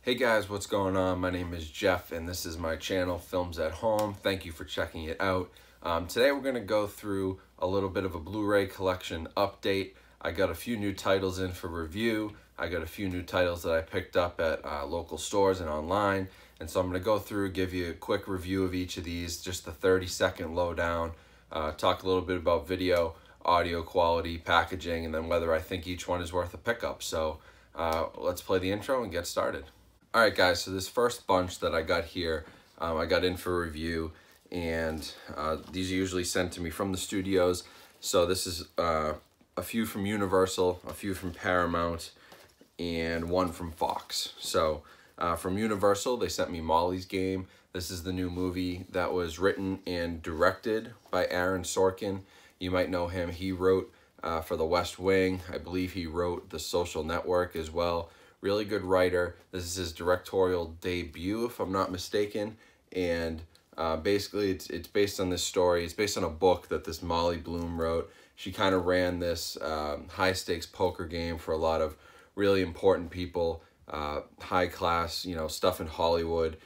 Hey guys, what's going on? My name is Jeff and this is my channel, Films at Home. Thank you for checking it out. Today we're going to go through a little bit of a Blu-ray collection update. I got a few new titles in for review. I got a few new titles that I picked up at local stores and online. And so I'm going to go through, give you a quick review of each of these, just the 30-second lowdown, talk a little bit about video, audio quality, packaging, and then whether I think each one is worth a pickup. So let's play the intro and get started. Alright guys, so this first bunch that I got here, I got in for review, and these are usually sent to me from the studios. So this is a few from Universal, a few from Paramount, and one from Fox. So from Universal, they sent me Molly's Game. This is the new movie that was written and directed by Aaron Sorkin. You might know him. He wrote for The West Wing. I believe he wrote The Social Network as well. Really good writer. This is his directorial debut, if I'm not mistaken. And basically, it's based on this story. It's based on a book that this Molly Bloom wrote. She kind of ran this high-stakes poker game for a lot of really important people, high-class, stuff in Hollywood,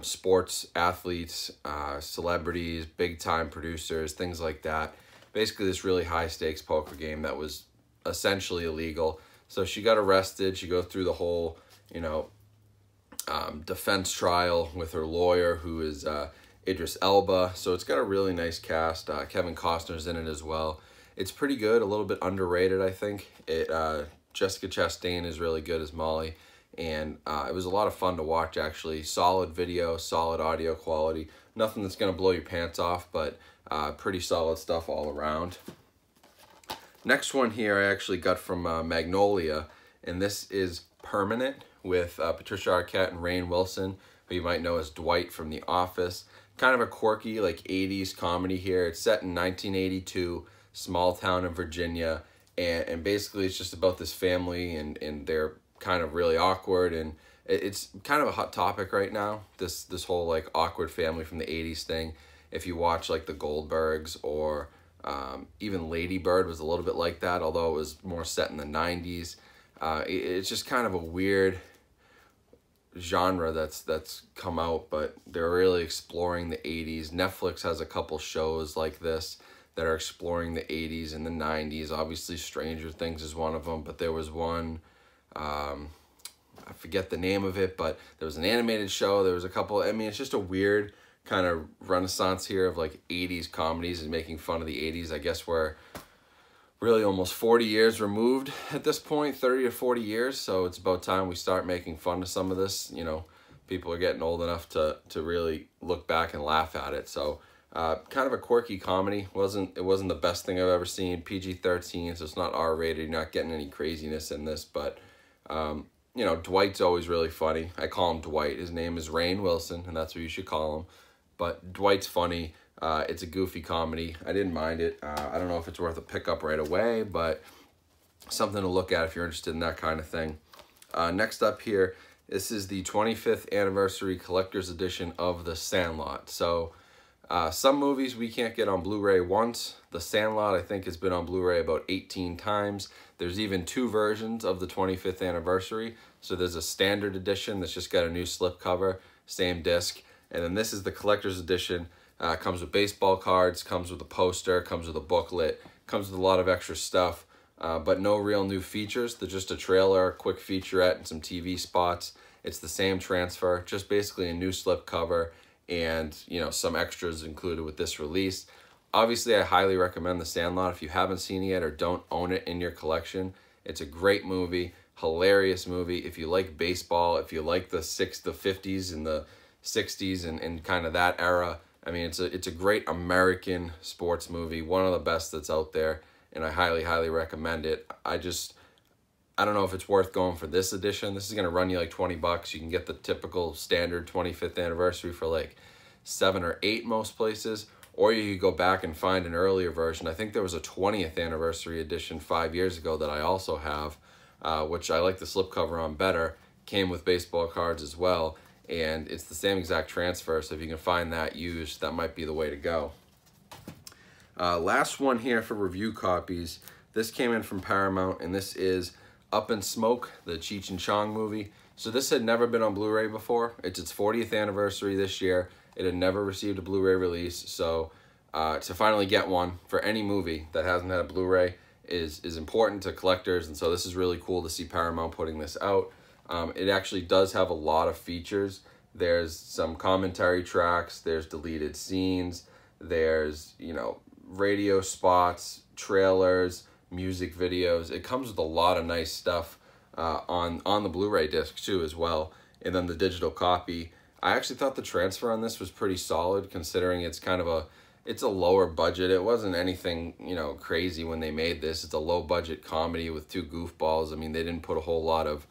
sports athletes, celebrities, big-time producers, things like that. Basically, this really high-stakes poker game that was essentially illegal. So she got arrested. She goes through the whole, defense trial with her lawyer, who is Idris Elba. So it's got a really nice cast. Kevin Costner's in it as well. It's pretty good, a little bit underrated, I think. Jessica Chastain is really good as Molly. And it was a lot of fun to watch, actually. Solid video, solid audio quality. Nothing that's going to blow your pants off, but pretty solid stuff all around. Next one here I actually got from Magnolia, and this is Permanent with Patricia Arquette and Rainn Wilson, who you might know as Dwight from The Office. Kind of a quirky, 80s comedy here. It's set in 1982, small town in Virginia, and basically it's just about this family, and they're kind of really awkward, and it's kind of a hot topic right now, this whole awkward family from the 80s thing. If you watch the Goldbergs or even Lady Bird was a little bit like that, although it was more set in the 90s. It's just kind of a weird genre that's come out, but they're really exploring the 80s. Netflix has a couple shows like this that are exploring the 80s and the 90s. Obviously, Stranger Things is one of them, but there was one, I forget the name of it, but there was an animated show. There was a couple, it's just a weird kind of renaissance here of 80s comedies and making fun of the 80s. I guess we're really almost 40 years removed at this point, 30 to 40 years, so it's about time we start making fun of some of this. People are getting old enough to really look back and laugh at it. So kind of a quirky comedy. It wasn't the best thing I've ever seen. PG-13, so it's not R-rated. You're not getting any craziness in this, but Dwight's always really funny. I call him Dwight. His name is Rainn Wilson, and that's what you should call him. But Dwight's funny. It's a goofy comedy. I didn't mind it. I don't know if it's worth a pickup right away, but something to look at if you're interested in that kind of thing. Next up here, this is the 25th anniversary collector's edition of The Sandlot. So some movies we can't get on Blu-ray once. The Sandlot, I think, has been on Blu-ray about 18 times. There's even two versions of the 25th anniversary. So there's a standard edition that's just got a new slipcover, same disc. And then this is the collector's edition. Comes with baseball cards, comes with a poster, comes with a booklet, comes with a lot of extra stuff, but no real new features. They're just a trailer, a quick featurette, and some TV spots. It's the same transfer, just basically a new slipcover and some extras included with this release. Obviously, I highly recommend The Sandlot if you haven't seen it yet or don't own it in your collection. It's a great movie, hilarious movie. If you like baseball, if you like the 50s and the 60s and kind of that era, it's a great American sports movie, one of the best that's out there, and I highly, highly recommend it. I don't know if it's worth going for this edition. This is going to run you $20. You can get the typical standard 25th anniversary for $7 or $8 most places, or you could go back and find an earlier version. I think there was a 20th anniversary edition 5 years ago that I also have, which I like the slipcover on better. Came with baseball cards as well. And it's the same exact transfer, so if you can find that used, that might be the way to go. Last one here for review copies. This came in from Paramount, and this is Up in Smoke, the Cheech and Chong movie. So this had never been on Blu-ray before. It's its 40th anniversary this year. It had never received a Blu-ray release, so to finally get one for any movie that hasn't had a Blu-ray is important to collectors, and so this is really cool to see Paramount putting this out. It actually does have a lot of features. There's some commentary tracks, there's deleted scenes, there's, you know, radio spots, trailers, music videos. It comes with a lot of nice stuff on the Blu-ray disc too as well. And then the digital copy. I actually thought the transfer on this was pretty solid, considering it's kind of it's a lower budget. It wasn't anything, you know, crazy when they made this. It's a low budget comedy with two goofballs. I mean, they didn't put a whole lot of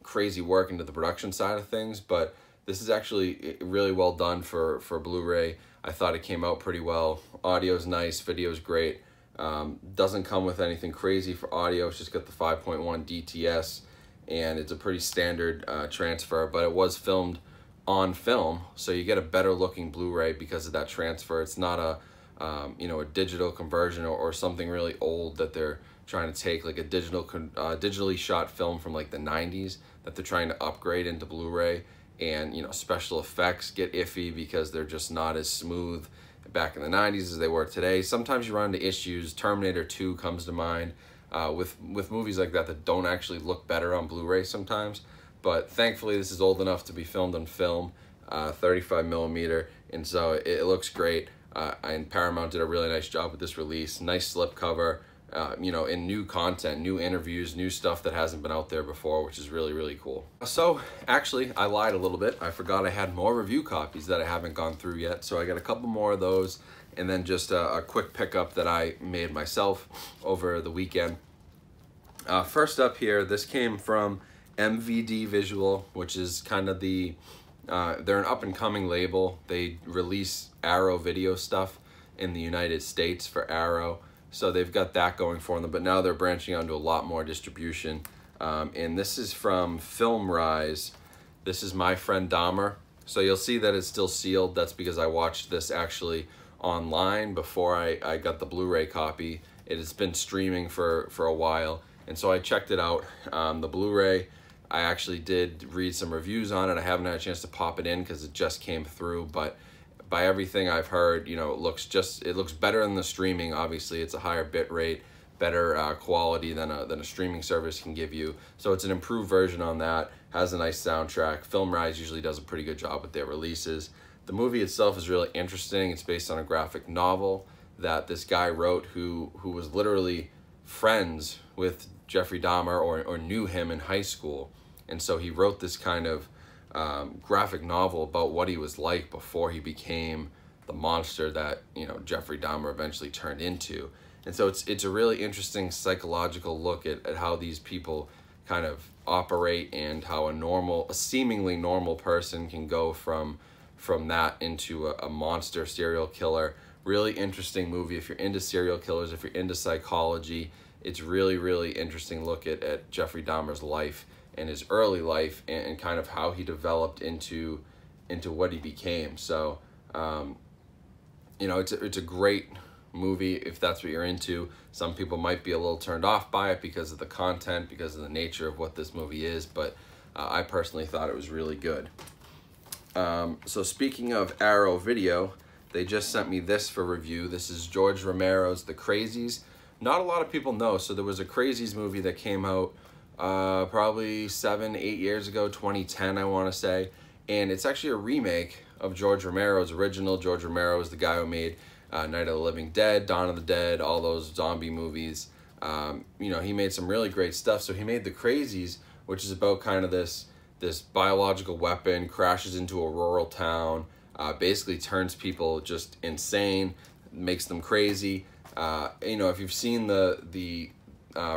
crazy work into the production side of things, but this is actually really well done for Blu-ray. I thought it came out pretty well. Audio's nice, video's great. Doesn't come with anything crazy for audio. It's just got the 5.1 DTS, and it's a pretty standard transfer, but it was filmed on film, so you get a better looking Blu-ray because of that transfer. It's not a you know, a digital conversion or something really old that they're trying to take, like a digitally shot film from like the 90s that they're trying to upgrade into Blu-ray, and, you know, special effects get iffy because they're just not as smooth back in the 90s as they were today. Sometimes you run into issues. Terminator 2 comes to mind with movies like that don't actually look better on Blu-ray sometimes. But thankfully this is old enough to be filmed on film, 35mm, and so it looks great. And Paramount did a really nice job with this release. Nice slipcover, you know, and new content, new interviews, new stuff that hasn't been out there before, which is really, really cool. So actually, I lied a little bit. I forgot I had more review copies that I haven't gone through yet. So I got a couple more of those, and then just a quick pickup that I made myself over the weekend. First up here, this came from MVD Visual, which is kind of the, they're an up-and-coming label. They release Arrow video stuff in the United States for Arrow, so they've got that going for them, but now they're branching out into a lot more distribution. And this is from Film Rise. This is My Friend Dahmer. So you'll see that it's still sealed. That's because I watched this actually online before I got the Blu-ray copy. It has been streaming for a while, and so I checked it out. The Blu-ray, I actually did read some reviews on it. I haven't had a chance to pop it in because it just came through, but by everything I've heard, you know, it looks better than the streaming. Obviously, it's a higher bit rate, better quality than a streaming service can give you. So it's an improved version on that. Has a nice soundtrack. Film Rise usually does a pretty good job with their releases. The movie itself is really interesting. It's based on a graphic novel that this guy wrote who was literally friends with Jeffrey Dahmer or knew him in high school. And so he wrote this kind of graphic novel about what he was like before he became the monster that, you know, Jeffrey Dahmer eventually turned into. And so it's a really interesting psychological look at how these people kind of operate, and how a seemingly normal person can go from that into a monster serial killer. Really interesting movie if you're into serial killers, if you're into psychology. It's really, really interesting look at Jeffrey Dahmer's life and his early life, and kind of how he developed into what he became. So, you know, it's a great movie if that's what you're into. Some people might be a little turned off by it because of the content, because of the nature of what this movie is, but I personally thought it was really good. So speaking of Arrow Video, they just sent me this for review. This is George Romero's The Crazies. Not a lot of people know, so there was a Crazies movie that came out probably 7-8 years ago, 2010 I want to say, and it's actually a remake of George Romero's original. George Romero is the guy who made Night of the Living Dead, Dawn of the Dead, all those zombie movies. You know, he made some really great stuff. So he made The Crazies, which is about kind of this biological weapon crashes into a rural town, basically turns people just insane, makes them crazy. You know, if you've seen the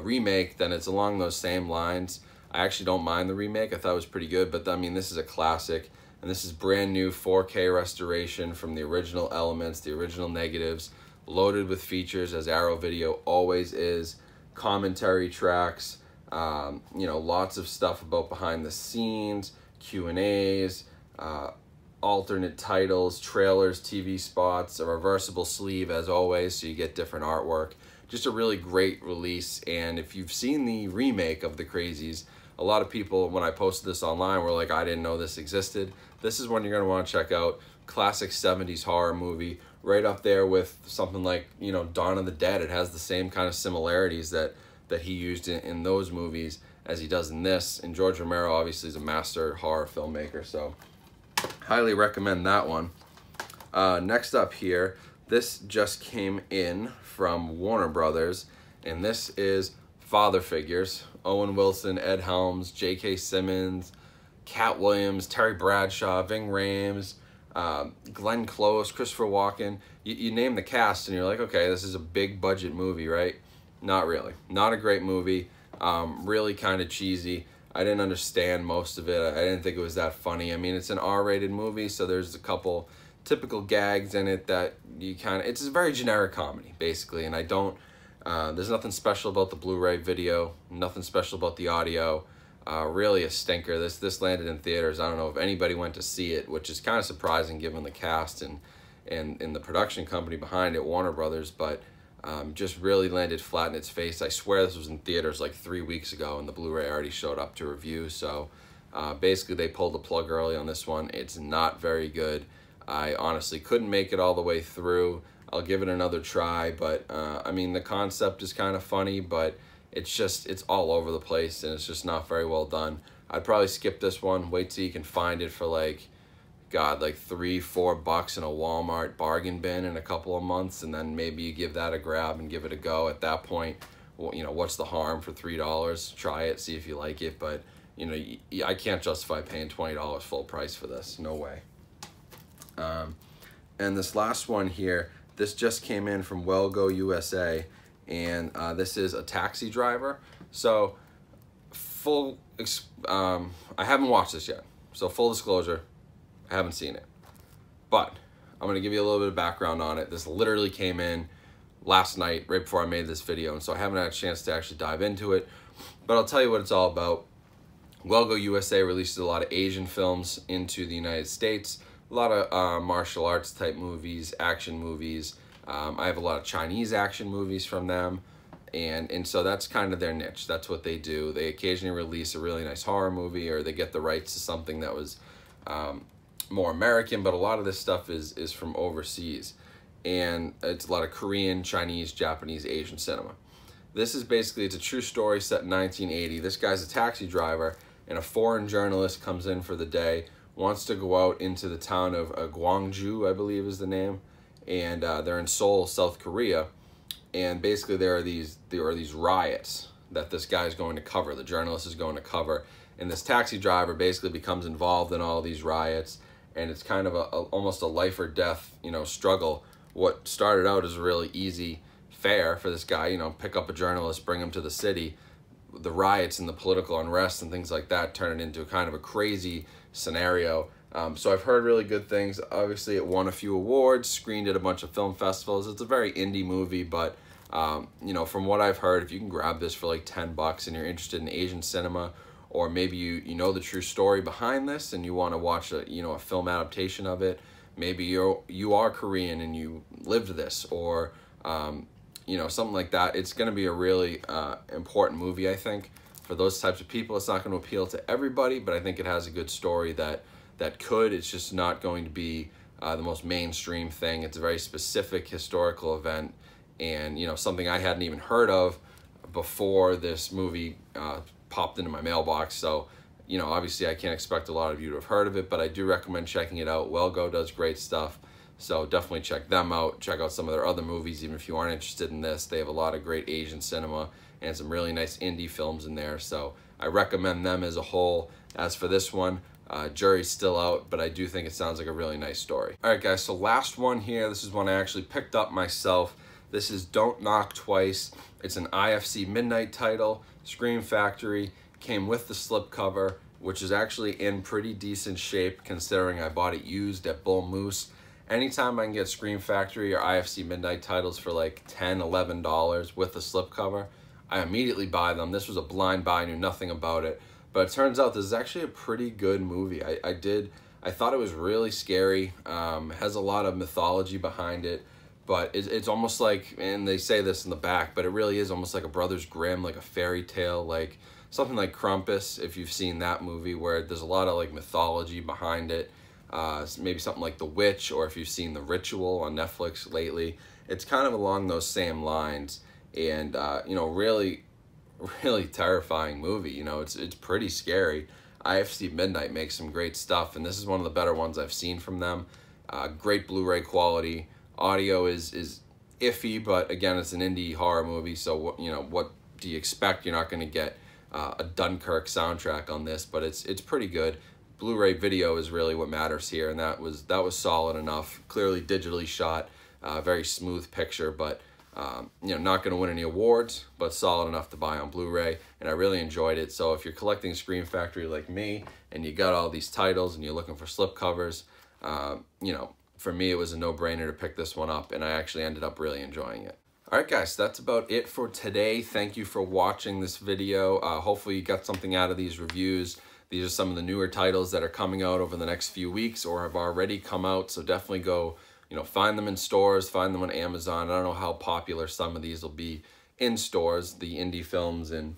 remake, then it's along those same lines. I actually don't mind the remake. I thought it was pretty good, but I mean, this is a classic, and this is brand new 4K restoration from the original elements, the original negatives, loaded with features as Arrow Video always is. Commentary tracks, you know, lots of stuff about behind the scenes, Q&As, alternate titles, trailers, TV spots, a reversible sleeve as always, so you get different artwork. Just a really great release, and if you've seen the remake of The Crazies, a lot of people, when I posted this online, were like, I didn't know this existed. This is one you're going to want to check out. Classic 70s horror movie, right up there with something like, you know, Dawn of the Dead. It has the same kind of similarities that he used in those movies as he does in this. And George Romero obviously is a master horror filmmaker, so highly recommend that one. Next up here, this just came in from Warner Brothers, and this is Father Figures. Owen Wilson, Ed Helms, J.K. Simmons, Cat Williams, Terry Bradshaw, Ving Rhames, Glenn Close, Christopher Walken. You name the cast and you're like, okay, this is a big budget movie, right? Not really. Not a great movie. Really kind of cheesy. I didn't understand most of it. I didn't think it was that funny. I mean, it's an R-rated movie, so there's a couple typical gags in it that you kind of... It's a very generic comedy, basically, and I don't... there's nothing special about the Blu-ray video, nothing special about the audio. Really a stinker. This landed in theaters. I don't know if anybody went to see it, which is kind of surprising given the cast and the production company behind it, Warner Brothers, but just really landed flat in its face. I swear this was in theaters like 3 weeks ago, and the Blu-ray already showed up to review, so basically they pulled the plug early on this one. It's not very good. I honestly couldn't make it all the way through. I'll give it another try, but I mean, the concept is kind of funny, but it's all over the place, and it's just not very well done. I'd probably skip this one, wait till you can find it for like, God, like $3-4 in a Walmart bargain bin in a couple of months, and then maybe you give that a grab and give it a go. At that point, well, you know, what's the harm for $3? Try it, see if you like it, but you know, I can't justify paying $20 full price for this, no way. And this last one here, this just came in from Wellgo USA, and this is A Taxi Driver. So I haven't watched this yet, so full disclosure, I haven't seen it, but I'm gonna give you a little bit of background on it. This literally came in last night, right before I made this video, and so I haven't had a chance to actually dive into it, but I'll tell you what it's all about. Wellgo USA releases a lot of Asian films into the United States, a lot of martial arts type movies, action movies. I have a lot of Chinese action movies from them, and so that's kind of their niche. That's what they do. They occasionally release a really nice horror movie, or they get the rights to something that was more American, but a lot of this stuff is from overseas, and it's a lot of Korean, Chinese, Japanese, Asian cinema. This is basically, it's a true story set in 1980. This guy's a taxi driver, and a foreign journalist comes in for the day, wants to go out into the town of Gwangju, I believe is the name, and they're in Seoul, South Korea, and basically there are these riots that this guy is going to cover, the journalist is going to cover, and this taxi driver basically becomes involved in all these riots, and it's kind of almost a life or death, you know, struggle. What started out as a really easy fare for this guy, you know, pick up a journalist, bring him to the city. The riots and the political unrest and things like that turn it into kind of a crazy scenario. So I've heard really good things. Obviously, it won a few awards, screened at a bunch of film festivals. It's a very indie movie, but you know, from what I've heard, if you can grab this for like $10 and you're interested in Asian cinema, or maybe you know the true story behind this and you want to watch a film adaptation of it, maybe you are Korean and you lived this, or you know, something like that. It's going to be a really important movie, I think, for those types of people. It's not going to appeal to everybody, but I think it has a good story that could. It's just not going to be the most mainstream thing. It's a very specific historical event, and you know, something I hadn't even heard of before this movie popped into my mailbox. So, you know, obviously I can't expect a lot of you to have heard of it, but I do recommend checking it out. Wellgo does great stuff, so definitely check them out. Check out some of their other movies, even if you aren't interested in this. They have a lot of great Asian cinema and some really nice indie films in there, so I recommend them as a whole. As for this one, jury's still out, but I do think it sounds like a really nice story. All right, guys, so last one here. This is one I actually picked up myself. This is Don't Knock Twice. It's an IFC Midnight title. Scream Factory. Came with the slipcover, which is actually in pretty decent shape considering I bought it used at Bull Moose. Anytime I can get Scream Factory or IFC Midnight titles for like $10, $11 with the slipcover, I immediately buy them. This was a blind buy, I knew nothing about it. But it turns out this is actually a pretty good movie. I thought it was really scary. Has a lot of mythology behind it, but it's almost like, and they say this in the back, but it really is almost like a Brothers Grimm, like a fairy tale, like something like Krampus, if you've seen that movie, where there's a lot of like mythology behind it. Maybe something like The Witch, or if you've seen The Ritual on Netflix lately, it's kind of along those same lines. And you know, really terrifying movie. You know, it's pretty scary. IFC Midnight makes some great stuff, and this is one of the better ones I've seen from them. Great Blu-ray quality. Audio is iffy, but again, it's an indie horror movie, so you know, what do you expect? You're not going to get a Dunkirk soundtrack on this, but it's pretty good. Blu-ray video is really what matters here, and that was solid enough. Clearly digitally shot, very smooth picture, but you know, not going to win any awards, but solid enough to buy on Blu-ray, and I really enjoyed it. So if you're collecting Scream Factory like me, and you got all these titles, and you're looking for slipcovers, you know, for me, it was a no-brainer to pick this one up, and I actually ended up really enjoying it. Alright guys, that's about it for today. Thank you for watching this video. Hopefully you got something out of these reviews. These are some of the newer titles that are coming out over the next few weeks or have already come out, so definitely go, you know, find them in stores, find them on Amazon. I don't know how popular some of these will be in stores, the indie films and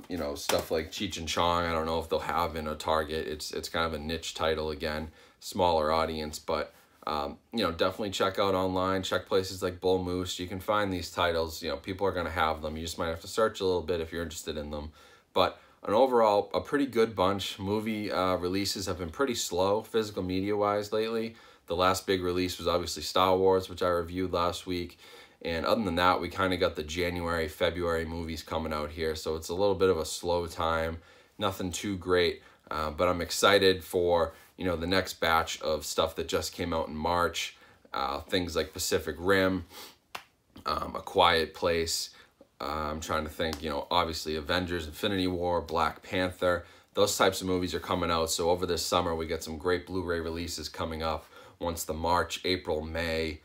you know, stuff like Cheech and Chong. I don't know if they'll have in a Target. It's kind of a niche title again, smaller audience, but you know, definitely check out online, check places like Bull Moose. You can find these titles, you know, people are going to have them. You just might have to search a little bit if you're interested in them. But an overall, a pretty good bunch. Movie releases have been pretty slow, physical media-wise lately. The last big release was obviously Star Wars, which I reviewed last week. And other than that, we kind of got the January, February movies coming out here. So it's a little bit of a slow time. Nothing too great. But I'm excited for, you know, the next batch of stuff that just came out in March. Things like Pacific Rim, A Quiet Place. I'm trying to think, you know, obviously Avengers, Infinity War, Black Panther. Those types of movies are coming out. So over this summer, we get some great Blu-ray releases coming up. Once the March, April, May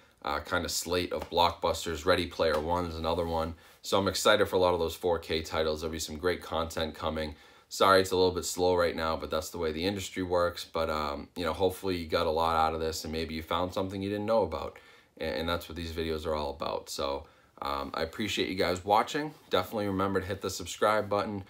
kind of slate of blockbusters. Ready Player One is another one. So I'm excited for a lot of those 4K titles. There'll be some great content coming. Sorry, it's a little bit slow right now, but that's the way the industry works. But, you know, hopefully you got a lot out of this and maybe you found something you didn't know about. And that's what these videos are all about. So I appreciate you guys watching. Definitely remember to hit the subscribe button.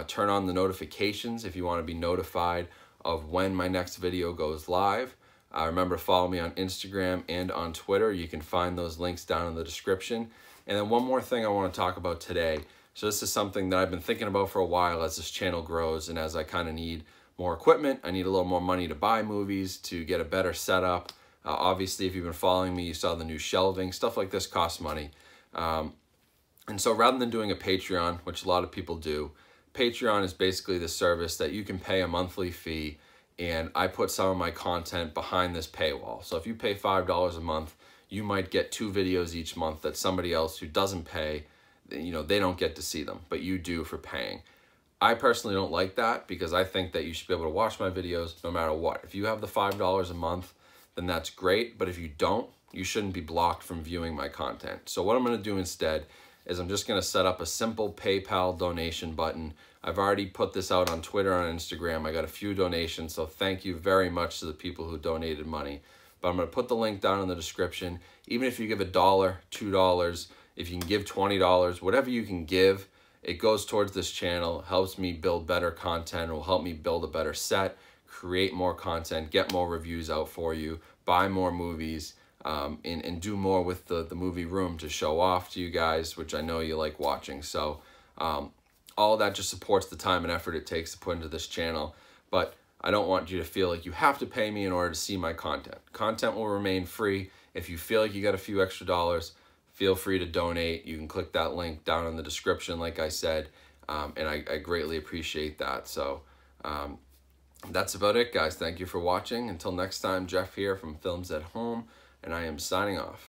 Turn on the notifications if you want to be notified of when my next video goes live. Remember to follow me on Instagram and on Twitter. You can find those links down in the description. And then one more thing I want to talk about today. So this is something that I've been thinking about for a while as this channel grows and as I kind of need more equipment. I need a little more money to buy movies, to get a better setup. Obviously, if you've been following me, you saw the new shelving. Stuff like this costs money. And so rather than doing a Patreon, which a lot of people do, Patreon is basically the service that you can pay a monthly fee, and I put some of my content behind this paywall. So if you pay $5 a month, you might get 2 videos each month that somebody else who doesn't pay, you know, they don't get to see them, but you do for paying. I personally don't like that because I think that you should be able to watch my videos no matter what. If you have the $5 a month, then that's great, but if you don't, you shouldn't be blocked from viewing my content. So what I'm going to do instead is I'm just going to set up a simple PayPal donation button. I've already put this out on Twitter and Instagram. I got a few donations, so thank you very much to the people who donated money. But I'm going to put the link down in the description. Even if you give $1, $2, if you can give $20, whatever you can give, it goes towards this channel, helps me build better content, will help me build a better set, create more content, get more reviews out for you, buy more movies, and do more with the movie room to show off to you guys, which I know you like watching. So all that just supports the time and effort it takes to put into this channel. But I don't want you to feel like you have to pay me in order to see my content. Content will remain free. If you feel like you got a few extra dollars, feel free to donate. You can click that link down in the description, like I said, and I greatly appreciate that. So that's about it, guys. Thank you for watching. Until next time, Jeff here from Films at Home, and I am signing off.